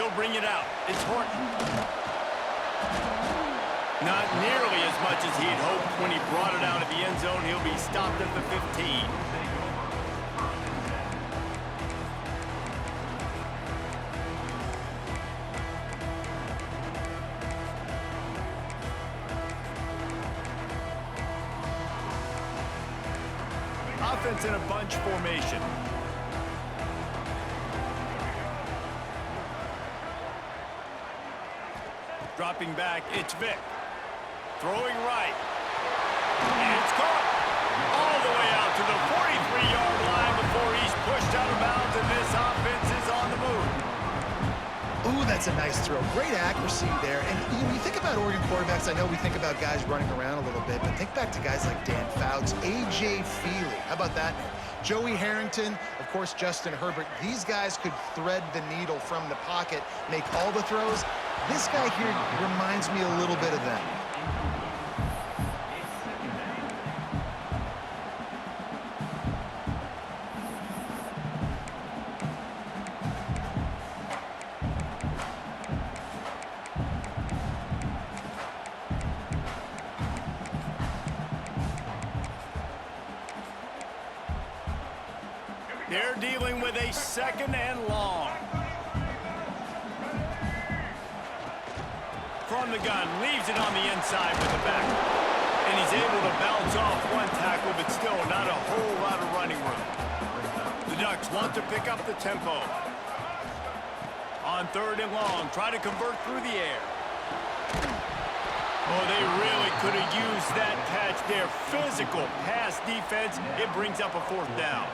He'll bring it out. It's Horton. Not nearly as much as he'd hoped when he brought it out of the end zone. He'll be stopped at the 15. Offense in a bunch formation. Dropping back, it's Vick. Throwing right. And it's caught. All the way out to the 43-yard line before he's pushed out of bounds, and this offense is on the move. Ooh, that's a nice throw. Great accuracy there. And when you think about Oregon quarterbacks, I know we think about guys running around a little bit, but think back to guys like Dan Fouts, A.J. Feely. How about that name? Joey Harrington, of course, Justin Herbert. These guys could thread the needle from the pocket, make all the throws. This guy here reminds me a little bit of them. They're dealing with a 2nd and long. From the gun, leaves it on the inside with the back. And he's able to bounce off one tackle, but still not a whole lot of running room. The Ducks want to pick up the tempo. On 3rd and long, try to convert through the air. Oh, they really could have used that catch there. Physical pass defense. It brings up a 4th down.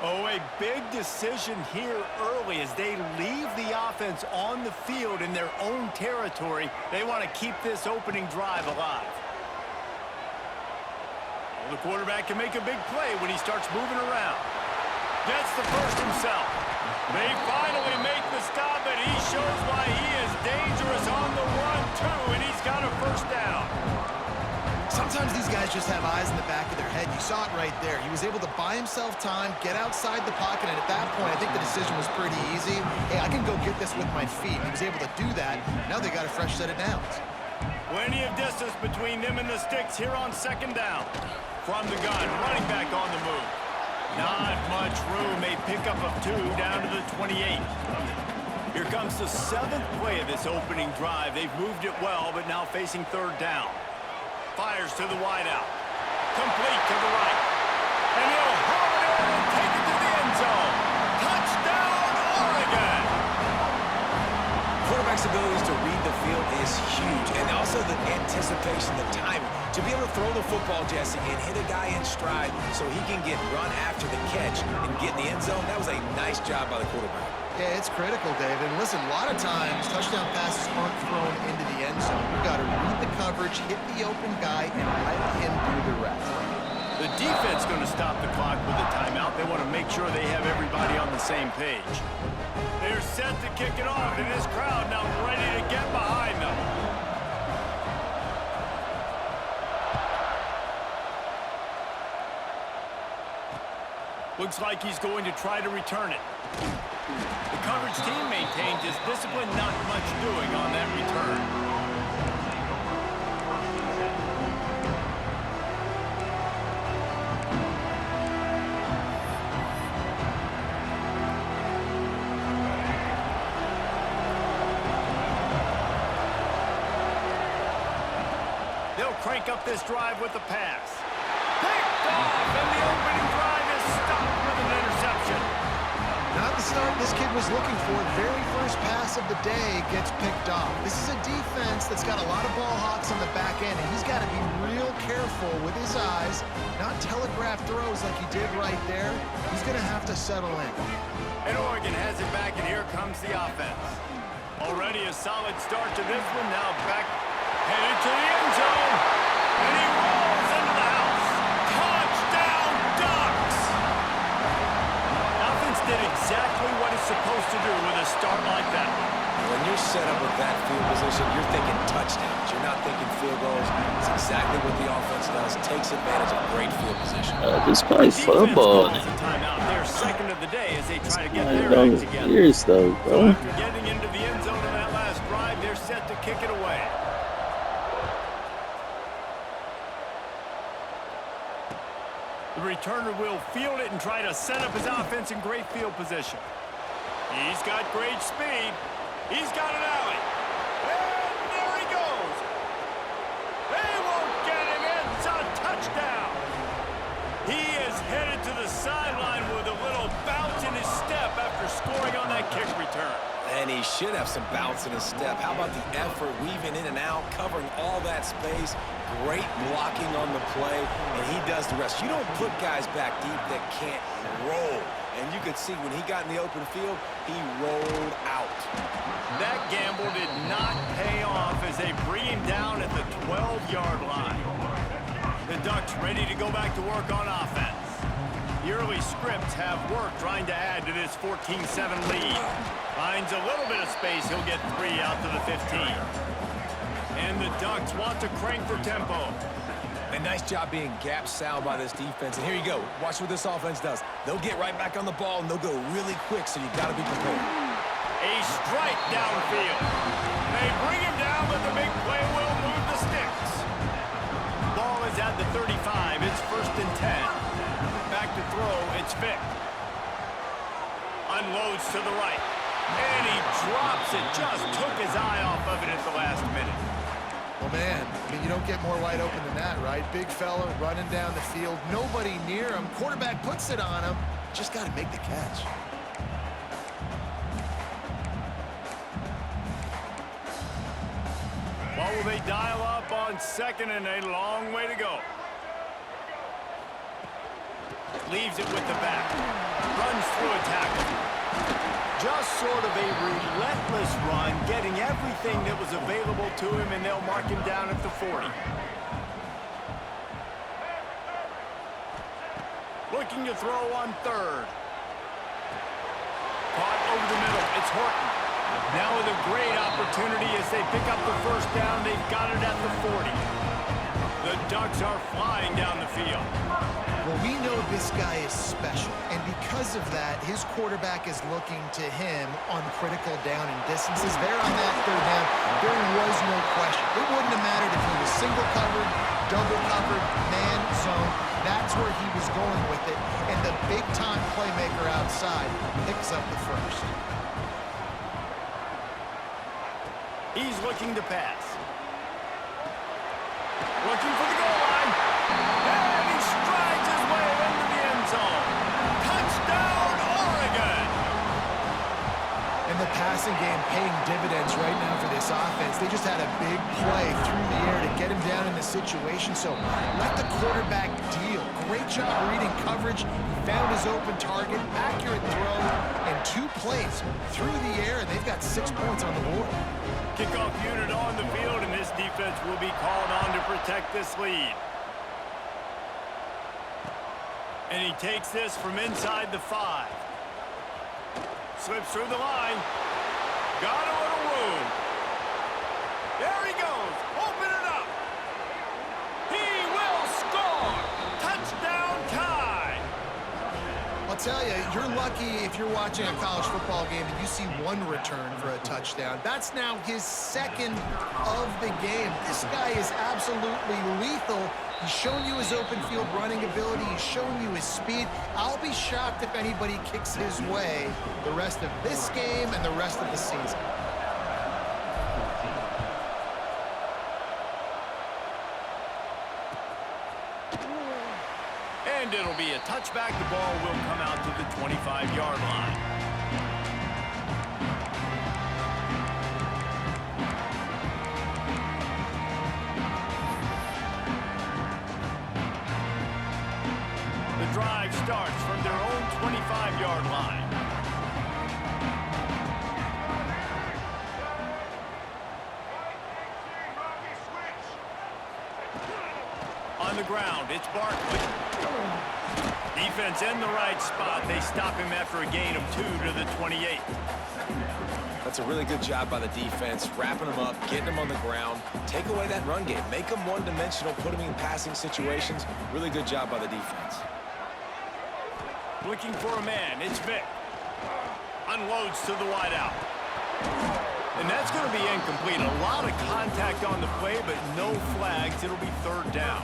Oh, a big decision here early as they leave the offense on the field in their own territory. They want to keep this opening drive alive. Well, the quarterback can make a big play when he starts moving around. Gets the first himself. They finally make the stop, and he shows why he is dangerous on the run, too, and he's got a 1st down. Sometimes these guys just have eyes in the back of their head. You saw it right there. He was able to buy himself time, get outside the pocket, and at that point, I think the decision was pretty easy. Hey, I can go get this with my feet. He was able to do that. Now they got a fresh set of downs. Plenty of distance between them and the sticks here on 2nd down. From the gun, running back on the move. Not much room. A pickup of 2 down to the 28. Here comes the 7th play of this opening drive. They've moved it well, but now facing 3rd down. Fires to the wideout. Complete to the right. And he'll haul it in and take it to the end zone. Touchdown, Oregon! Quarterback's abilities to read the field is huge. And also the anticipation, the timing. To be able to throw the football, Jesse, and hit a guy in stride so he can get run after the catch and get in the end zone, that was a nice job by the quarterback. Yeah, it's critical, Dave. And listen, a lot of times, touchdown passes aren't thrown into the end zone. You've got to read the coverage, hit the open guy, and let him do the rest. The defense going to stop the clock with a timeout. They want to make sure they have everybody on the same page. They're set to kick it off, and this crowd now ready to get behind them. Looks like he's going to try to return it. The coverage team maintains his discipline, not much doing on that return. They'll crank up this drive with the pass. Picked off, and the opening drive is stopped with an interception. Not the start this kid was looking for. Very first pass of the day gets picked off. This is a defense that's got a lot of ball hawks on the back end, and he's got to be real careful with his eyes, not telegraph throws like he did right there. He's going to have to settle in. And Oregon has it back, and here comes the offense. Already a solid start to this one. Now back, headed to the end zone, and he rolls into the house. Touchdown, Ducks! Offense did exactly what it's supposed to do with a start like that. When you're set up with that field position, you're thinking touchdowns. You're not thinking field goals. It's exactly what the offense does. Takes advantage of great field position. This guy's football. Timeout. They're second of the day as they try to get I their don't act together. years though, So bro. after getting into the end zone on that last drive, they're set to kick it away. The returner will field it and try to set up his offense in great field position. He's got great speed. He's got an alley. And there he goes. They won't get him. It's a touchdown. He is headed to the sideline with a little bounce in his step after scoring on that kick return. And he should have some bounce in his step. How about the effort, weaving in and out, covering all that space. Great blocking on the play, and he does the rest. You don't put guys back deep that can't roll. And you could see when he got in the open field, he rolled out. That gamble did not pay off as they bring him down at the 12-yard line. The Ducks ready to go back to work on offense. The early scripts have worked trying to add to this 14-7 lead. Finds a little bit of space. He'll get 3 out to the 15. And the Ducks want to crank the tempo. A nice job being gap sound by this defense. And here you go. Watch what this offense does. They'll get right back on the ball, and they'll go really quick, so you got to be prepared. A strike downfield. They bring him down, but the big play will move the sticks. Ball is at the 35. It's 1st and 10. Back to throw. It's Vick. Unloads to the right. And he drops it. Just took his eye off of it at the last minute. Well, man, I mean, you don't get more wide open than that, right? Big fella running down the field. Nobody near him. Quarterback puts it on him. Just got to make the catch. What will they dial up on 2nd and a long way to go? Leaves it with the back. Runs through a tackle. Just sort of a relentless run, getting everything that was available to him, and they'll mark him down at the 40. Looking to throw on 3rd. Caught over the middle. It's Horton. Now with a great opportunity as they pick up the 1st down. They've got it at the 40. The Ducks are flying down the field. Well, we know this guy is special, and because of that, his quarterback is looking to him on critical down and distances. There on that 3rd down, there was no question. It wouldn't have mattered if he was single covered, double covered, man, zone. That's where he was going with it, and the big-time playmaker outside picks up the 1st. He's looking to pass. Looking for the goal line. And he strides his way into the end zone. Touchdown, Oregon! And the passing game paying dividends right now for this offense. They just had a big play through the air to get him down in the situation. So let the quarterback deal. Great job reading coverage. He found his open target, accurate throw, and 2 plays through the air, and they've got 6 points on the board. Kickoff unit on the field, and this defense will be called on to protect this lead. And he takes this from inside the 5. Slips through the line. Got a little room. There he goes. Open it up. He will score. Touchdown tie. I'll tell you, you're lucky if you're watching a college football game and you see 1 return for a touchdown. That's now his 2nd of the game. This guy is absolutely lethal. He's shown you his open field running ability. He's shown you his speed. I'll be shocked if anybody kicks his way the rest of this game and the rest of the season. And it'll be a touchback. The ball will come out to the 25-yard line. The drive starts from their own 25-yard line. On the ground, it's Barkley. Defense in the right spot. They stop him after a gain of 2 to the 28. That's a really good job by the defense, wrapping them up, getting them on the ground, take away that run game, make them one-dimensional, put them in passing situations. Really good job by the defense. Looking for a man, it's Vick. Unloads to the wideout. And that's going to be incomplete. A lot of contact on the play, but no flags. It'll be third down.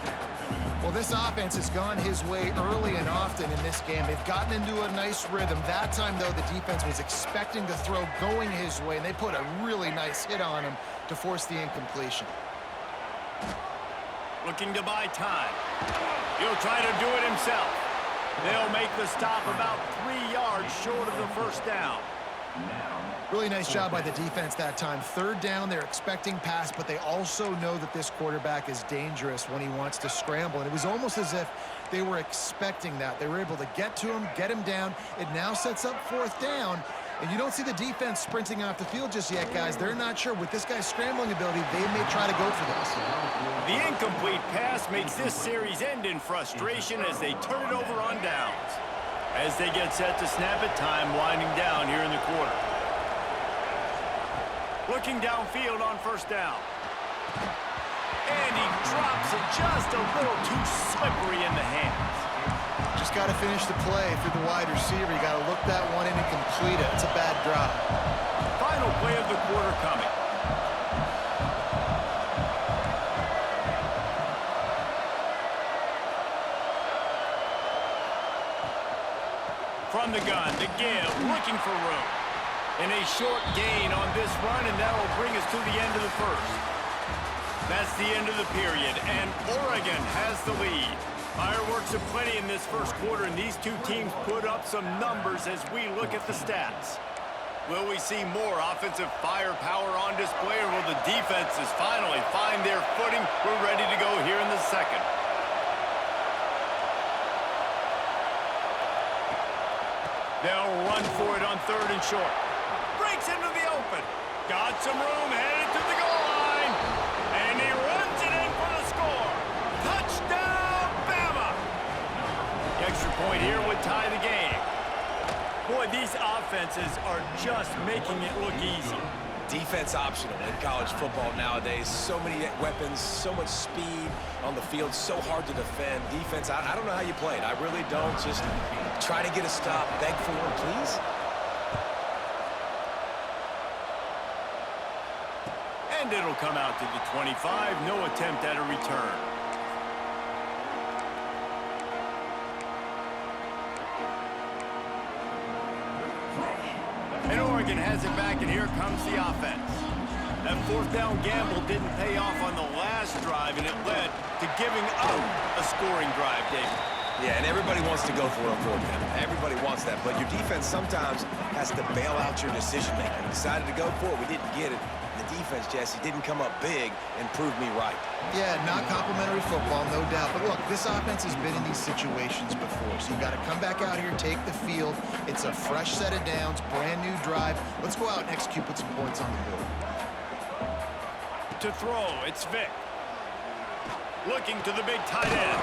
Well, this offense has gone his way early and often in this game. They've gotten into a nice rhythm. That time, though, the defense was expecting the throw going his way, and they put a really nice hit on him to force the incompletion. Looking to buy time. He'll try to do it himself. They'll make the stop about 3 yards short of the first down. Really nice job by the defense that time. Third down, they're expecting pass, but they also know that this quarterback is dangerous when he wants to scramble. And it was almost as if they were expecting that. They were able to get to him, get him down. It now sets up fourth down. And you don't see the defense sprinting off the field just yet, guys. They're not sure. With this guy's scrambling ability, they may try to go for this. The incomplete pass makes this series end in frustration as they turn it over on downs. As they get set to snap it, time winding down here in the quarter. Looking downfield on first down. And he drops it just a little too slippery in the hands. Just got to finish the play through the wide receiver. You got to look that one in and complete it. It's a bad drop. Final play of the quarter coming. From the gun, to give, looking for room. And a short gain on this run, and that will bring us to the end of the first. That's the end of the period, and Oregon has the lead. Fireworks aplenty in this first quarter, and these two teams put up some numbers as we look at the stats. Will we see more offensive firepower on display, or will the defenses finally find their footing? We're ready to go here in the second. They'll run for it on third and short. Breaks into the open. Got some room, headed to the goal line. And he runs it in for the score. Touchdown, Bama! The extra point here would tie the game. Boy, these offenses are just making it look easy. Defense optional in college football nowadays. So many weapons, so much speed on the field, so hard to defend. Defense, I don't know how you play it. I really don't. Just try to get a stop, beg for one, please. And it'll come out to the 25. No attempt at a return. And Oregon has it back, and here comes the offense. That fourth down gamble didn't pay off on the last drive, and it led to giving up a scoring drive, David. Yeah, and everybody wants to go for a fourth down. Everybody wants that, but your defense sometimes has to bail out your decision-making. We decided to go for it. We didn't get it. The defense, Jesse, didn't come up big and prove me right. Yeah, not complimentary football, no doubt. But look, this offense has been in these situations before, so you got to come back out here, take the field. It's a fresh set of downs, brand new drive. Let's go out and execute, put some points on the board. To throw, it's Vick. Looking to the big tight end.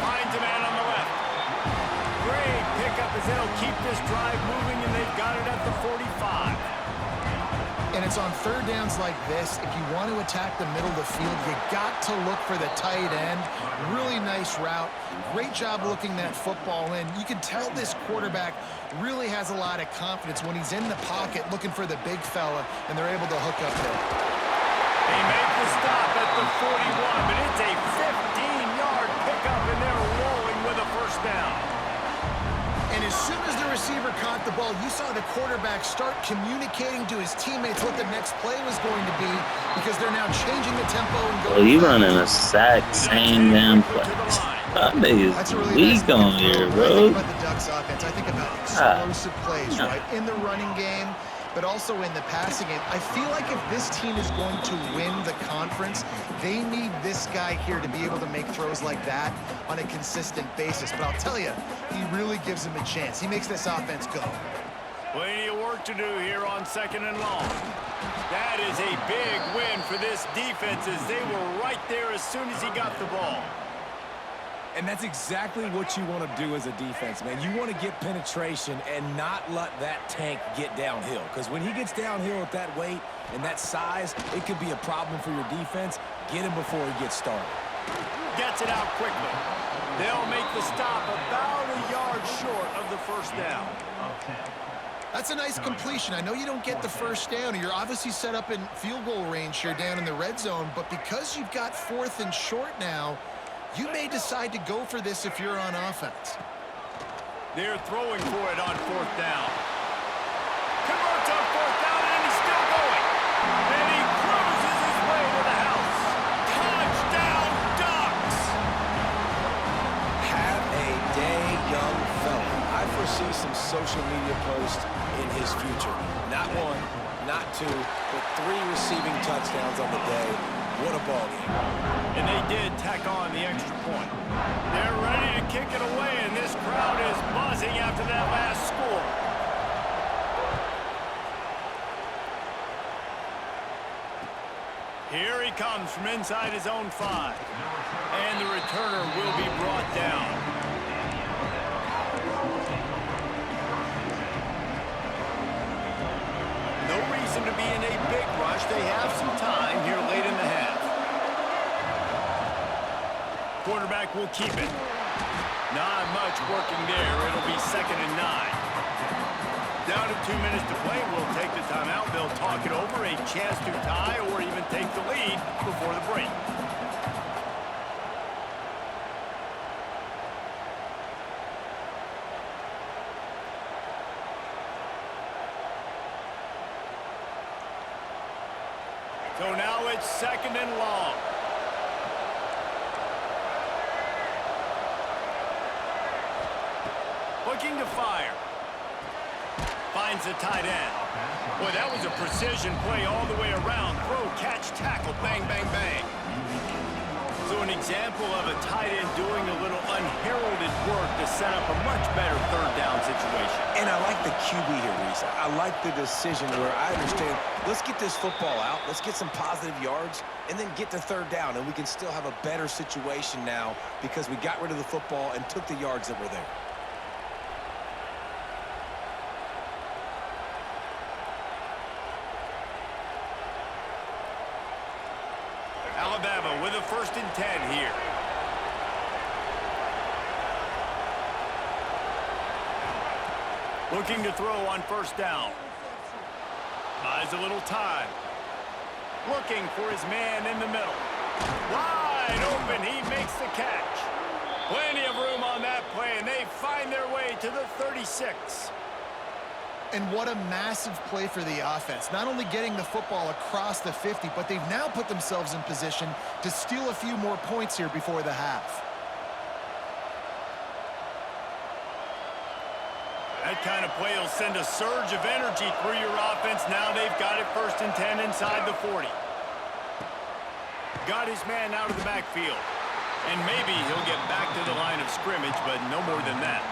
Finds a man on the left. Great pickup as they'll keep this drive moving, and they've got it at the 45. And it's on third downs like this. If you want to attack the middle of the field, you got to look for the tight end. Really nice route. Great job looking that football in. You can tell this quarterback really has a lot of confidence when he's in the pocket looking for the big fella, and they're able to hook up there. They make the stop at the 41, but it's a 15-yard pickup, and they're rolling with a first down. And as soon as the receiver caught the ball, you saw the quarterback start communicating to his teammates what the next play was going to be, because they're now changing the tempo and going. Well, you running a sack, same damn play. That nigga's weak on here, bro. When I think about the Ducks offense, I think about explosive plays, right? In the running game, but also in the passing game. I feel like if this team is going to win the conference, they need this guy here to be able to make throws like that on a consistent basis. But I'll tell you, he really gives him a chance. He makes this offense go. Plenty of work to do here on second and long. That is a big win for this defense, as they were right there as soon as he got the ball. And that's exactly what you want to do as a defense, man. You want to get penetration and not let that tank get downhill. Because when he gets downhill at that weight and that size, it could be a problem for your defense. Get him before he gets started. Gets it out quickly. They'll make the stop about a yard short of the first down. That's a nice completion. I know you don't get the first down. You're obviously set up in field goal range here down in the red zone, but because you've got 4th and short now, you may decide to go for this if you're on offense. They're throwing for it on 4th down. Converts on 4th down, and he's still going. And he cruises his way to the house. Touchdown, Ducks! Have a day, young fella. I foresee some social media posts in his future. Not 1, not 2, but 3 receiving touchdowns on the day. What a ball game. And they did tack on the extra point. They're ready to kick it away, and this crowd is buzzing after that last score. Here he comes from inside his own 5. And the returner will be brought down. No reason to be in a big rush. They have some time here late in the half. Quarterback will keep it. Not much working there. It'll be 2nd and 9. Down to 2 minutes to play. We'll take the timeout. They'll talk it over. A chance to tie or even take the lead before the break. So now it's 2nd and long. Looking to fire. Finds the tight end. Boy, that was a precision play all the way around. Throw, catch, tackle, bang, bang, bang. So an example of a tight end doing a little unheralded work to set up a much better 3rd down situation. And I like the QB here, Reese. I like the decision where I understand, let's get this football out, let's get some positive yards, and then get to 3rd down, and we can still have a better situation now because we got rid of the football and took the yards that were there. Alabama with a 1st and 10 here. Looking to throw on 1st down. Buys a little time. Looking for his man in the middle. Wide open, he makes the catch. Plenty of room on that play, and they find their way to the 36. And what a massive play for the offense. Not only getting the football across the 50, but they've now put themselves in position to steal a few more points here before the half. That kind of play will send a surge of energy through your offense. Now they've got it 1st and 10 inside the 40. Got his man out of the backfield. And maybe he'll get back to the line of scrimmage, but no more than that.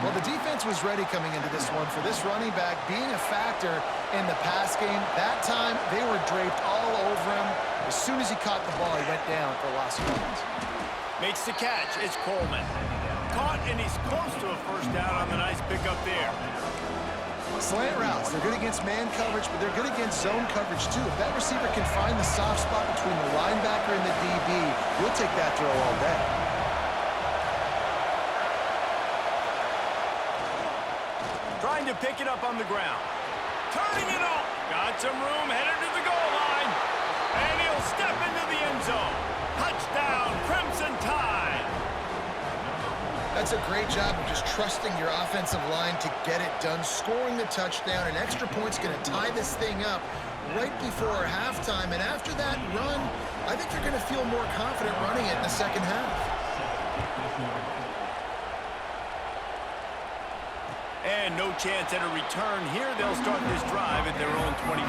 Well, the defense was ready coming into this one for this running back being a factor in the pass game. That time, they were draped all over him. As soon as he caught the ball, he went down for a loss of yards. Makes the catch. It's Coleman. Caught, and he's close to a 1st down on the nice pickup there. Slant routes, they're good against man coverage, but they're good against zone coverage too. If that receiver can find the soft spot between the linebacker and the DB, you'll take that throw all day. Trying to pick it up on the ground. Turning it off. Got some room, headed to the goal line. And he'll step into the end zone. Touchdown, Crimson Tide. That's a great job of just trusting your offensive line to get it done, scoring the touchdown. An extra point's going to tie this thing up right before halftime. And after that run, I think they're going to feel more confident running it in the 2nd half. And no chance at a return here. They'll start this drive at their own 25.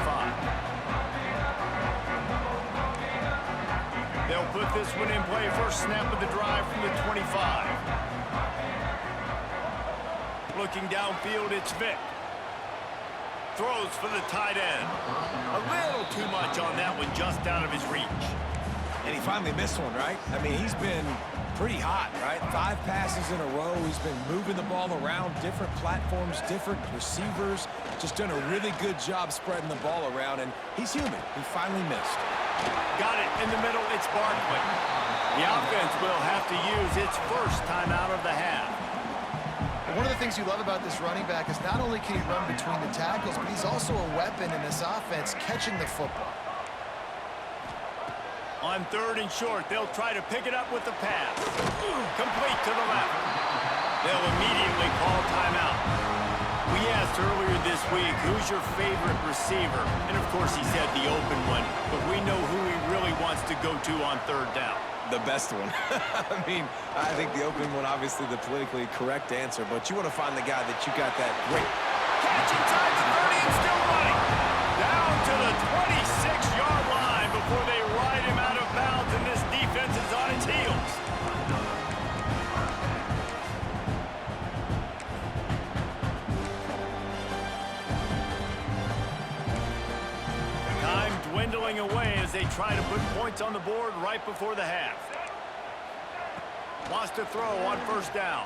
They'll put this one in play. First snap of the drive from the 25. Looking downfield, it's Vick. Throws for the tight end. A little too much on that one, just out of his reach. And he finally missed one, right? I mean, he's been pretty hot, right? 5 passes in a row. He's been moving the ball around, different platforms, different receivers. Just done a really good job spreading the ball around, and he's human. He finally missed. Got it in the middle. It's Barkley. The offense will have to use its first timeout of the half. One of the things you love about this running back is not only can he run between the tackles, but he's also a weapon in this offense catching the football. On 3rd and short, they'll try to pick it up with the pass. Complete to the left. They'll immediately call timeout. We asked earlier this week, who's your favorite receiver? And of course he said the open one, but we know who he really wants to go to on 3rd down. The best one. I mean, I think the open one, obviously the politically correct answer, but you want to find the guy that you got that great catch inside the 30 and still running. Down to the 26-yard line before they ride him out of bounds, and this defense is on its heels. Time dwindling away as they try to put points on the board right before the half. Wants to throw on 1st down.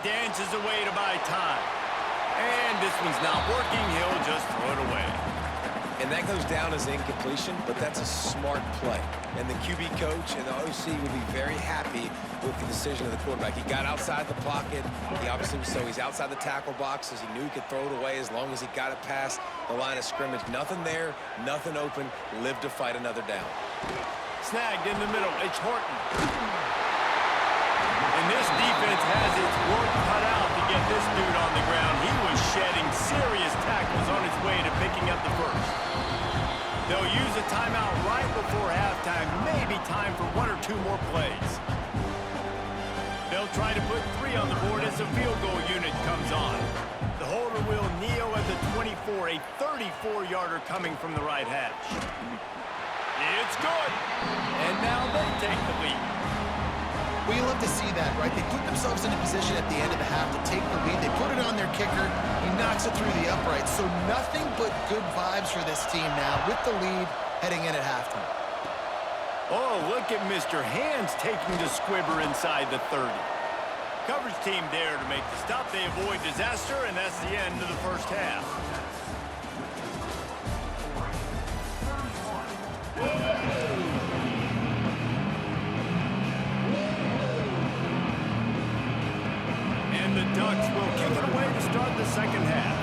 Dances away to buy time. And this one's not working. He'll just throw it away. And that goes down as incompletion, but that's a smart play. And the QB coach and the OC will be very happy with the decision of the quarterback. He got outside the pocket. He obviously, so he's outside the tackle boxes. He knew he could throw it away as long as he got it past the line of scrimmage. Nothing there, nothing open. Live to fight another down. Snagged in the middle. It's Horton. And this defense has its work cut out to get this dude on the ground. He was shedding serious tackles on his way to picking up the first. They'll use a timeout right before halftime. Maybe time for 1 or 2 more plays. They'll try to put 3 on the board as the field goal unit comes on. The holder will kneel at the 24, a 34-yarder coming from the right hash. It's good. And now they take the lead. Well, you love to see that, right? They put themselves in a position at the end of the half to take the lead. They put it on their kicker. He knocks it through the uprights. So nothing but good vibes for this team now with the lead heading in at halftime. Oh, look at Mr. Hands taking the squibber inside the 30. Coverage team there to make the stop. They avoid disaster, and that's the end of the first half. And the Ducks will kick it away to start the second half.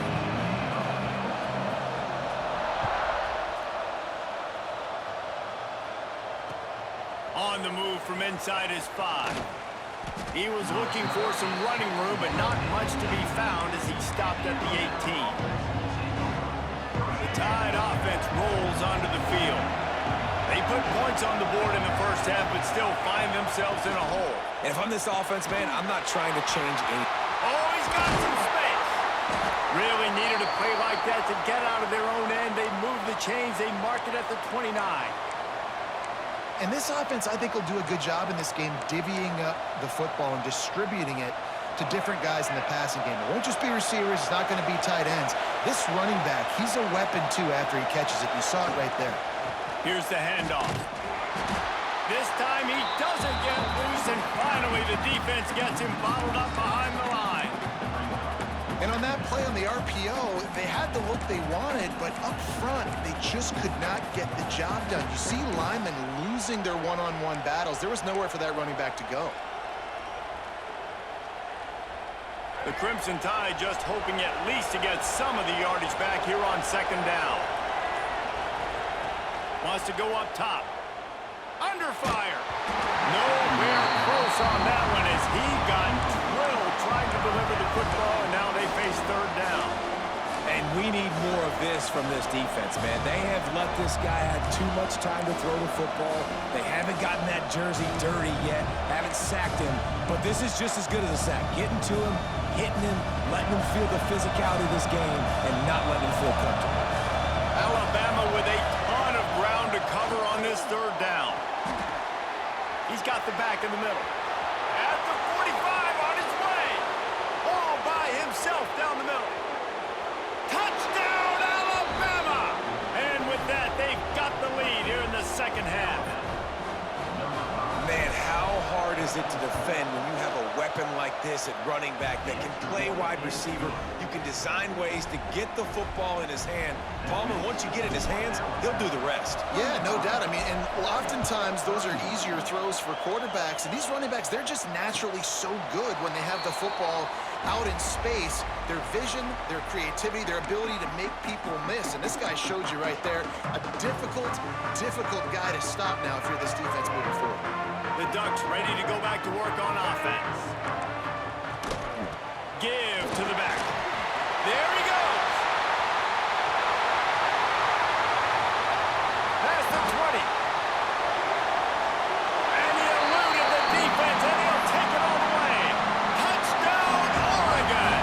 On the move from inside his 5. He was looking for some running room, but not much to be found as he stopped at the 18. The Tide offense rolls onto the field. They put points on the board in the first half, but still find themselves in a hole. And if I'm this offense, man, I'm not trying to change anything. Oh, he's got some space. Really needed a play like that to get out of their own end. They move the chains. They mark it at the 29. And this offense, I think, will do a good job in this game divvying up the football and distributing it to different guys in the passing game. It won't just be receivers. It's not going to be tight ends. This running back, he's a weapon, too, after he catches it. You saw it right there. Here's the handoff. This time he doesn't get loose, and finally the defense gets him bottled up behind the line. And on that play on the RPO, they had the look they wanted, but up front, they just could not get the job done. You see linemen losing their one-on-one battles. There was nowhere for that running back to go. The Crimson Tide just hoping at least to get some of the yardage back here on second down. Wants to go up top. Under fire. Nowhere close on that one as he got drilled trying to deliver the football, and now they face third down. And we need more of this from this defense, man. They have let this guy have too much time to throw the football. They haven't gotten that jersey dirty yet, haven't sacked him. But this is just as good as a sack. Getting to him, hitting him, letting him feel the physicality of this game, and not letting him feel comfortable. Alabama with a ton of ground to cover on this third down. He's got the back in the middle. At the 45 on his way. All by himself down the middle. Touchdown, Alabama! And with that, they've got the lead here in the second half. is it to defend when you have a weapon like this at running back that can play wide receiver? You can design ways to get the football in his hand. Palmer, once you get it in his hands, he'll do the rest. Yeah, no doubt. I mean, and oftentimes those are easier throws for quarterbacks. And these running backs, they're just naturally so good when they have the football out in space. Their vision, their creativity, their ability to make people miss. And this guy showed you right there, a difficult guy to stop now if you're this defense moving forward. The Ducks ready to go back to work on offense. Give to the back. There he goes. Past the 20. And he eluded the defense, and he'll take it all the way. Touchdown, Oregon.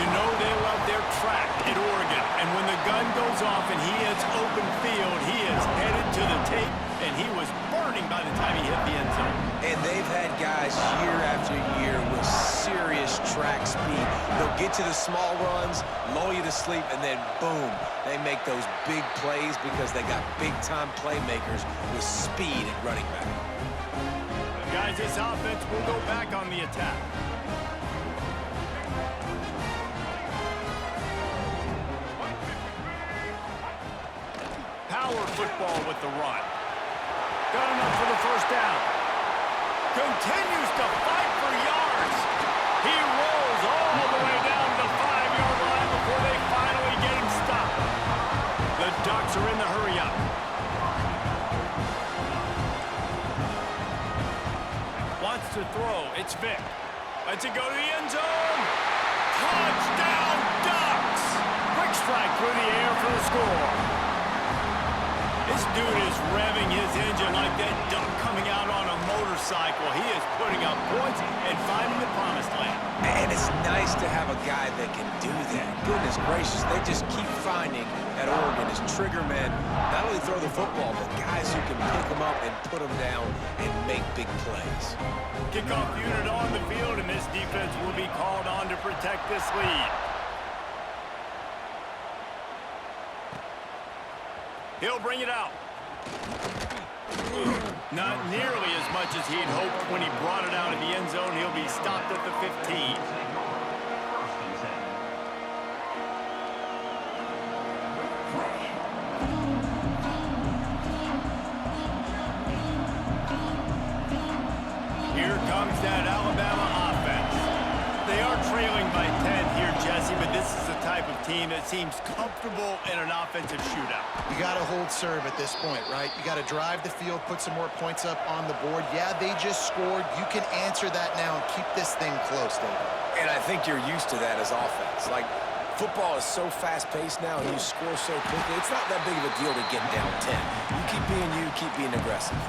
You know they love their track at Oregon. And when the gun goes off and he hits open field, he is headed to the tape, and he was burning by the time he hit the end zone. And they've had guys year after year with serious track speed. They'll get to the small runs, lull you to sleep, and then boom, they make those big plays because they got big-time playmakers with speed at running back. Guys, this offense will go back on the attack. Power football with the run. Got enough for the first down. Continues to fight for yards. He rolls all the way down the 5-yard line before they finally get him stopped. The Ducks are in the hurry-up. Wants to throw. It's Vick. Lets it go to the end zone. Touchdown, Ducks! Quick strike through the air for the score. This dude is revving his engine like that duck coming out on a motorcycle. He is putting up points and finding the promised land. And it's nice to have a guy that can do that. Goodness gracious, they just keep finding at Oregon as trigger men, not only throw the football, but guys who can pick them up and put them down and make big plays. Kickoff unit on the field, and this defense will be called on to protect this lead. He'll bring it out. Not nearly as much as he'd hoped when he brought it out of the end zone. He'll be stopped at the 15. Here comes that Alabama offense. They are trailing by 10 here, Jesse, but this is the type of team that seems comfortable in an offensive shootout. You got to hold serve at this point, right? You got to drive the field, put some more points up on the board. Yeah, they just scored. You can answer that now and keep this thing close, David. And I think you're used to that as offense. Like, football is so fast-paced now, and you score so quickly, it's not that big of a deal to get down 10. You, keep being aggressive.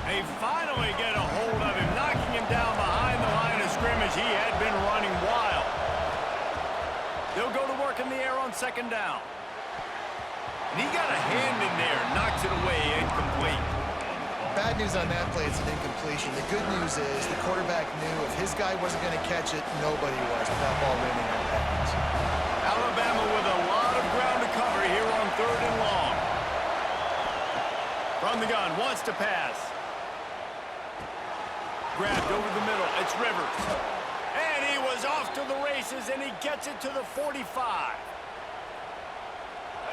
They finally get a hold of him, knocking him down behind the line of scrimmage. He had been running wild. They'll go to work in the air on second down. And he got a hand in there, knocks it away, incomplete. Bad news on that play, it's an incompletion. The good news is the quarterback knew if his guy wasn't going to catch it, nobody was with that ball landing on bounds. Alabama with a lot of ground to cover here on 3rd and long. From the gun, wants to pass. Grabbed over the middle, it's Rivers. And he was off to the races, and he gets it to the 45.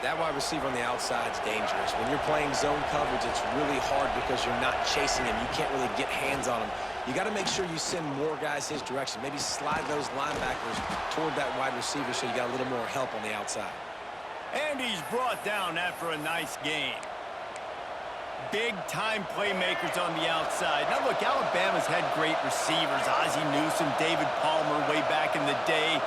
That wide receiver on the outside is dangerous. When you're playing zone coverage, it's really hard because you're not chasing him. You can't really get hands on him. You got to make sure you send more guys his direction. Maybe slide those linebackers toward that wide receiver so you got a little more help on the outside. And he's brought down after a nice gain. Big-time playmakers on the outside. Now, look, Alabama's had great receivers. Ozzie Newsome, David Palmer way back in the day.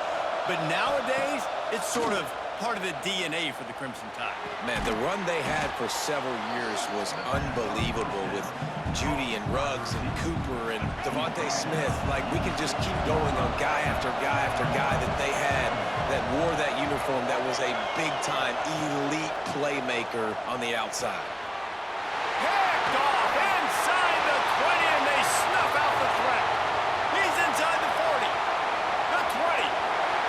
But nowadays, it's sort of part of the DNA for the Crimson Tide. Man, the run they had for several years was unbelievable with Judy and Ruggs and Cooper and Devontae Smith. Like, we could just keep going on guy after guy after guy that they had that wore that uniform that was a big-time elite playmaker on the outside. Picked off inside the 20, and they snuff out the threat. He's inside the 40, the 20.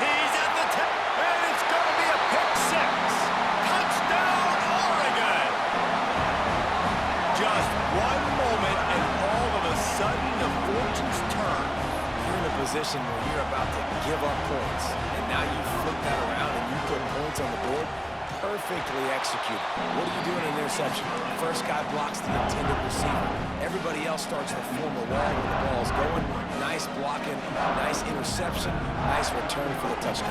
He's at the 10, and it's going to be a pick six. Touchdown, Oregon. Just one moment, and all of a fortunes turn. You're in a position where you're about to give up points, and now you flip that around and you put points on the board. Perfectly executed. What do you do in an interception? First guy blocks the intended receiver. Everybody else starts to form a wall when the ball's going. Nice blocking, nice interception, nice return for the touchdown.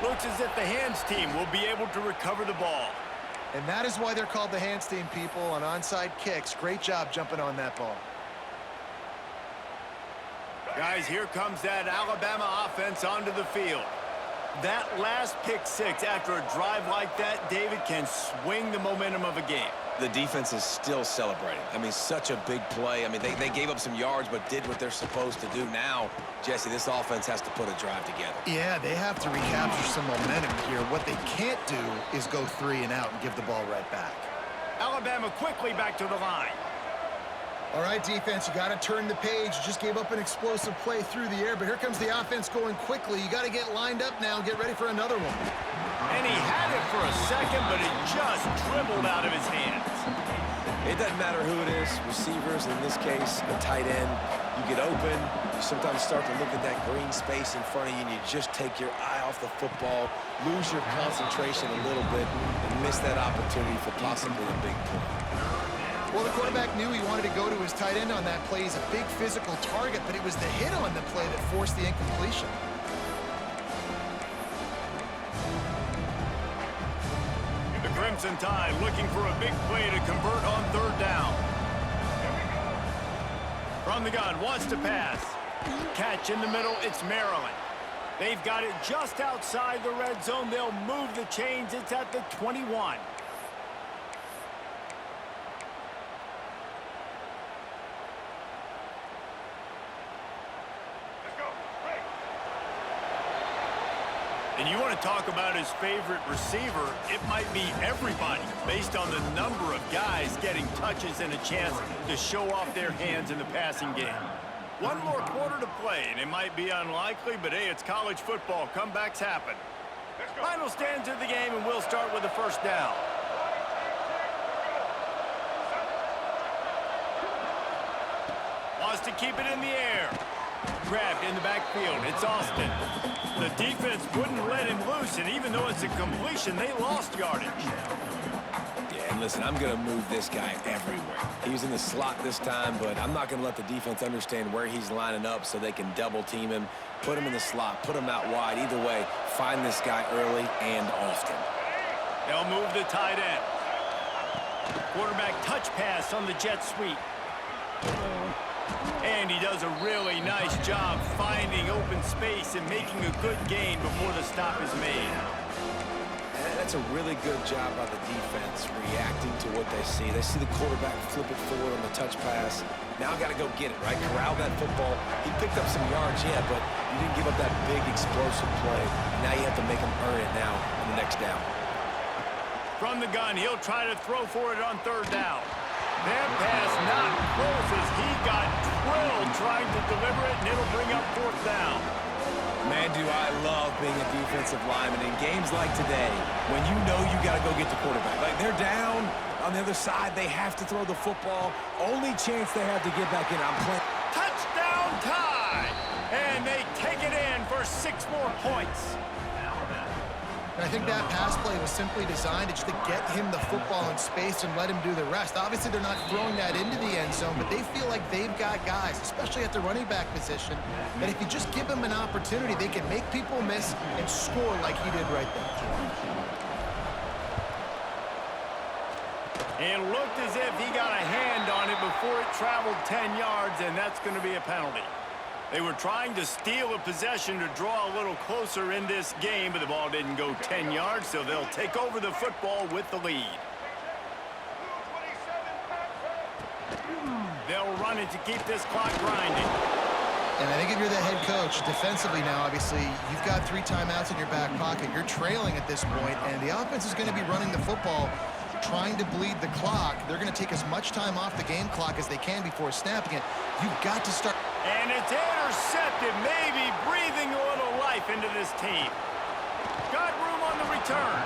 Looks as if the hands team will be able to recover the ball. And that is why they're called the hands team, people, on onside kicks. Great job jumping on that ball. Guys, here comes that Alabama offense onto the field. That last pick six after a drive like that, David, can swing the momentum of a game. The defense is still celebrating. I mean, such a big play. I mean, they gave up some yards but did what they're supposed to do. Now, Jesse, this offense has to put a drive together. Yeah, they have to recapture some momentum here. What they can't do is go 3 and out and give the ball right back. Alabama quickly back to the line. All right, defense, you got to turn the page. You just gave up an explosive play through the air, but here comes the offense going quickly. You got to get lined up now and get ready for another one. And he had it for a second, but it just dribbled out of his hands. It doesn't matter who it is, receivers, in this case, a tight end. You get open, you sometimes start to look at that green space in front of you, and you just take your eye off the football, lose your concentration a little bit, and miss that opportunity for possibly a big play. Well, the quarterback knew he wanted to go to his tight end on that play. He's a big physical target, but it was the hit on the play that forced the incompletion. The Crimson Tide looking for a big play to convert on 3rd down. From the gun, wants to pass. Catch in the middle, it's Maryland. They've got it just outside the red zone. They'll move the chains. It's at the 21. And you want to talk about his favorite receiver, it might be everybody based on the number of guys getting touches and a chance to show off their hands in the passing game. One more quarter to play, and it might be unlikely, but hey, it's college football. Comebacks happen. Final stands of the game, and we'll start with the 1st down. Wants to keep it in the air. Grabbed in the backfield. It's Austin. The defense wouldn't let him loose, and even though it's a completion, they lost yardage. Yeah, and listen, I'm going to move this guy everywhere. He's in the slot this time, but I'm not going to let the defense understand where he's lining up so they can double team him, put him in the slot, put him out wide. Either way, find this guy early and often. They'll move the tight end. Quarterback touch pass on the jet sweep. And he does a really nice job finding open space and making a good gain before the stop is made. That's a really good job by the defense reacting to what they see. They see the quarterback flip it forward on the touch pass. Now got to go get it, right? Corral that football. He picked up some yards, yeah, but you didn't give up that big explosive play. Now you have to make him earn it now on the next down. From the gun, he'll try to throw for it on 3rd down. That pass not close as he got drilled trying to deliver it, and it'll bring up 4th down. Man, do I love being a defensive lineman in games like today when you know you got to go get the quarterback. Like, they're down on the other side. They have to throw the football. Only chance they have to get back in. I'm playing. Touchdown Tide! And they take it in for 6 more points. And I think that pass play was simply designed to just to get him the football in space and let him do the rest. Obviously, they're not throwing that into the end zone, but they feel like they've got guys, especially at the running back position, that if you just give them an opportunity, they can make people miss and score like he did right there. And looked as if he got a hand on it before it traveled 10 yards, and that's going to be a penalty. They were trying to steal a possession to draw a little closer in this game, but the ball didn't go 10 yards, so they'll take over the football with the lead. They'll run it to keep this clock grinding. And I think if you're the head coach, defensively now, obviously, you've got 3 timeouts in your back pocket. You're trailing at this point, and the offense is going to be running the football, trying to bleed the clock. They're going to take as much time off the game clock as they can before snapping it. You've got to start. And it's intercepted, maybe breathing a little life into this team. Got room on the return.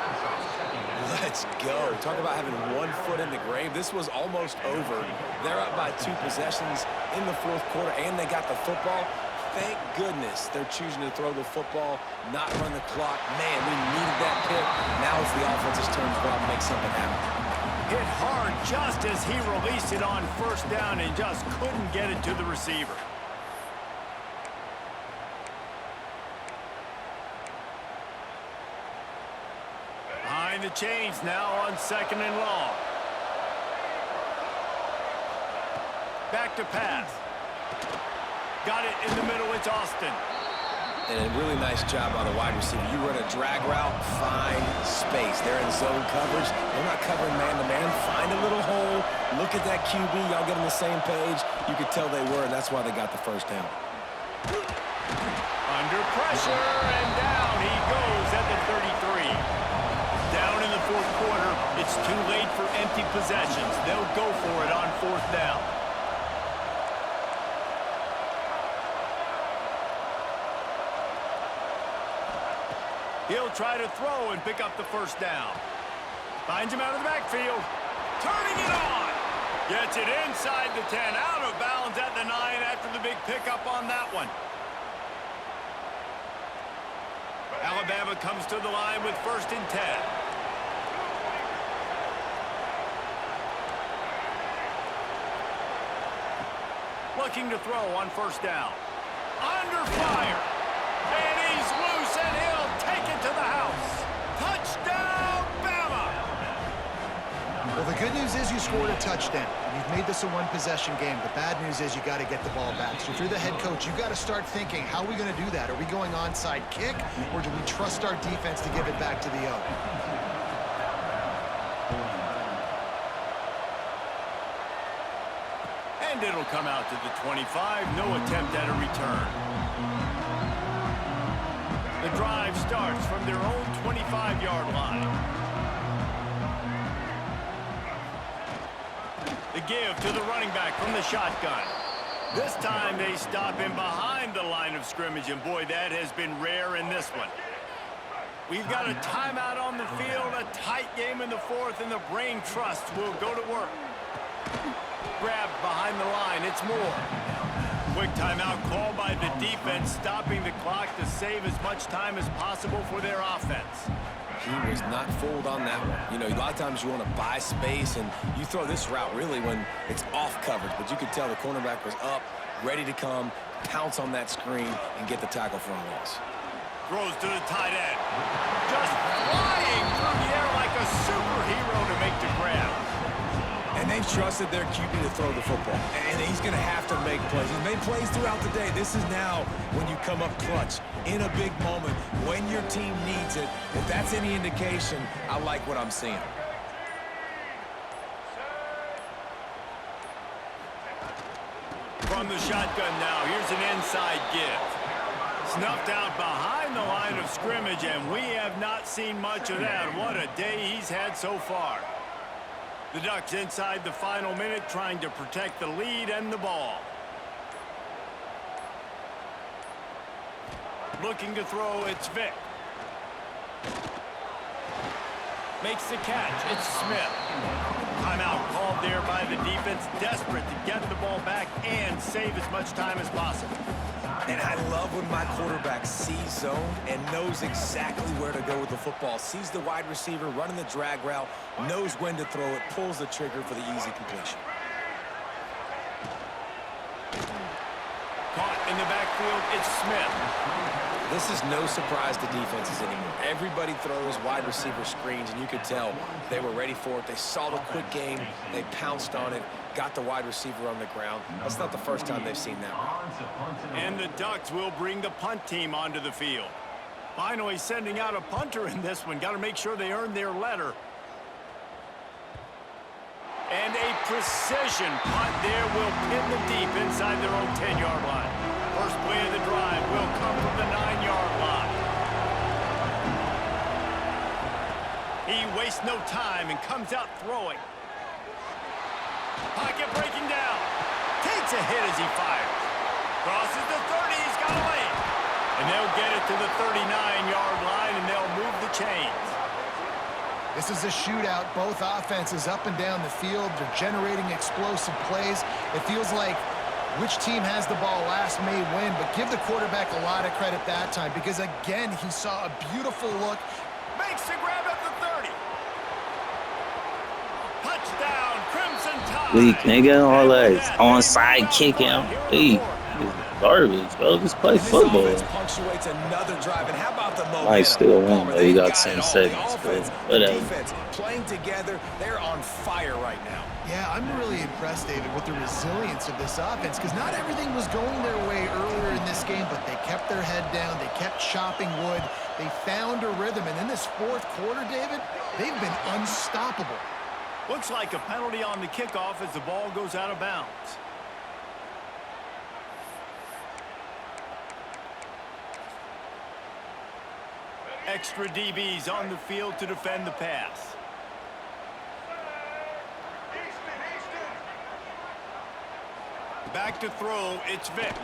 Let's go. Talk about having one foot in the grave. This was almost over. They're up by 2 possessions in the fourth quarter, and they got the football. Thank goodness they're choosing to throw the football, not run the clock. Man, we needed that pick. Now it's the offense's turn to go out and make something happen. Hit hard just as he released it on first down and just couldn't get it to the receiver. Behind the chains now on 2nd and long. Back to pass. Got it in the middle. It's Austin. And a really nice job by the wide receiver. You run a drag route, find space. They're in zone coverage. They're not covering man-to-man. Find a little hole. Look at that QB. Y'all get on the same page. You could tell they were, and that's why they got the first down. Under pressure, and down he goes at the 33. Down in the fourth quarter. It's too late for empty possessions. They'll go for it on 4th down. He'll try to throw and pick up the first down. Finds him out of the backfield. Turning it on. Gets it inside the 10. Out of bounds at the 9 after the big pickup on that one. Alabama comes to the line with 1st and 10. Looking to throw on 1st down. Under fire. And he's loose, and he'll take it to the house. Touchdown, Bama! Well, the good news is you scored a touchdown. You've made this a one-possession game. The bad news is you got to get the ball back. So if you're the head coach, you got to start thinking, how are we going to do that? Are we going onside kick, or do we trust our defense to give it back to the O? And it'll come out to the 25. No attempt at a return. The drive starts from their own 25-yard line. The give to the running back from the shotgun. This time they stop him behind the line of scrimmage, and boy, that has been rare in this one. We've got a timeout on the field, a tight game in the fourth, and the brain trust will go to work. Grabbed behind the line, it's Moore. Quick timeout called by the defense, stopping the clock to save as much time as possible for their offense. He was not fooled on that one. You know, a lot of times you want to buy space, and you throw this route really when it's off coverage. But you could tell the cornerback was up, ready to come, pounce on that screen, and get the tackle for a loss. Throws to the tight end. Just flying through the air like a superhero to make the grab. And they've trusted their QB to throw the football. And he's going to have to make plays. He's made plays throughout the day. This is now when you come up clutch, in a big moment, when your team needs it. If that's any indication, I like what I'm seeing. From the shotgun now, here's an inside give. Snuffed out behind the line of scrimmage, and we have not seen much of that. What a day he's had so far. The Ducks inside the final minute trying to protect the lead and the ball. Looking to throw, it's Vick. Makes the catch, it's Smith. Timeout called there by the defense, desperate to get the ball back and save as much time as possible. And I love when my quarterback sees zone and knows exactly where to go with the football. Sees the wide receiver running the drag route, knows when to throw it, pulls the trigger for the easy completion. Caught in the backfield, it's Smith. This is no surprise to defenses anymore. Everybody throws wide receiver screens, and you could tell they were ready for it. They saw the quick game. They pounced on it, got the wide receiver on the ground. That's not the first time they've seen that one. And the Ducks will bring the punt team onto the field. Finally sending out a punter in this one. Got to make sure they earn their letter. And a precision punt there will pin them deep inside their own 10-yard line. First play of the drive will come from the 9-yard line. He wastes no time and comes out throwing. Pocket breaking down. Takes a hit as he fires. Crosses the 30. He's got a lane. And they'll get it to the 39-yard line, and they'll move the chains. This is a shootout. Both offenses up and down the field. They're generating explosive plays. It feels like which team has the ball last may win, but give the quarterback a lot of credit that time because, again, he saw a beautiful look. Makes the grab at the 30. Touchdown, Crimson Tide. Weak nigga, all that onside kick out. Hey, garbage, bro. Just play football. Punctuates another drive, and how about the momentum? Might still win, but you got 10 The seconds. offense, Whatever. the defense playing together. They're on fire right now. Yeah, I'm really impressed, David, with the resilience of this offense because not everything was going their way earlier in this game, but they kept their head down. They kept chopping wood. They found a rhythm, and in this fourth quarter, David, they've been unstoppable. Looks like a penalty on the kickoff as the ball goes out of bounds. Extra DBs on the field to defend the pass. Back to throw, it's Vick.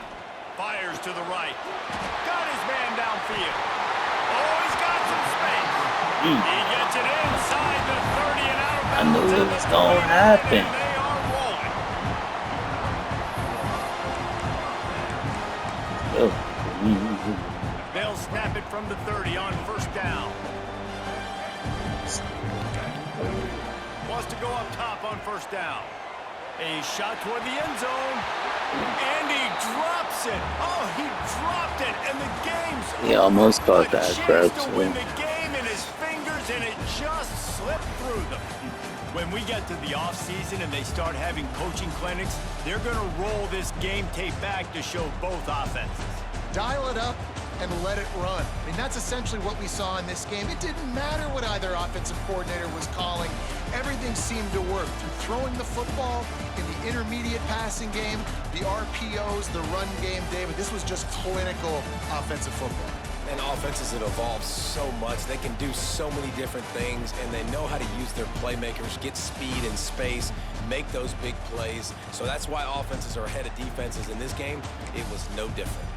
Fires to the right. Got his man downfield. Oh, he's got some space. He gets it inside the 30 and out of bounds. I knew it was gonna happen. And they are rolling. They'll snap it from the 30 on first down. Wants to go up top on first down. A shot toward the end zone. And he drops it. Oh, he dropped it. And the game's He almost caught that crap, to win the game in his fingers, and it just slipped through them. When we get to the offseason and they start having coaching clinics, they're going to roll this game tape back to show both offenses. Dial it up and let it run. I mean, that's essentially what we saw in this game. It didn't matter what either offensive coordinator was calling. Everything seemed to work through throwing the football in the intermediate passing game, the RPOs, the run game, David. This was just clinical offensive football. And offenses have evolved so much. They can do so many different things, and they know how to use their playmakers, get speed and space, make those big plays. So that's why offenses are ahead of defenses in this game. It was no different.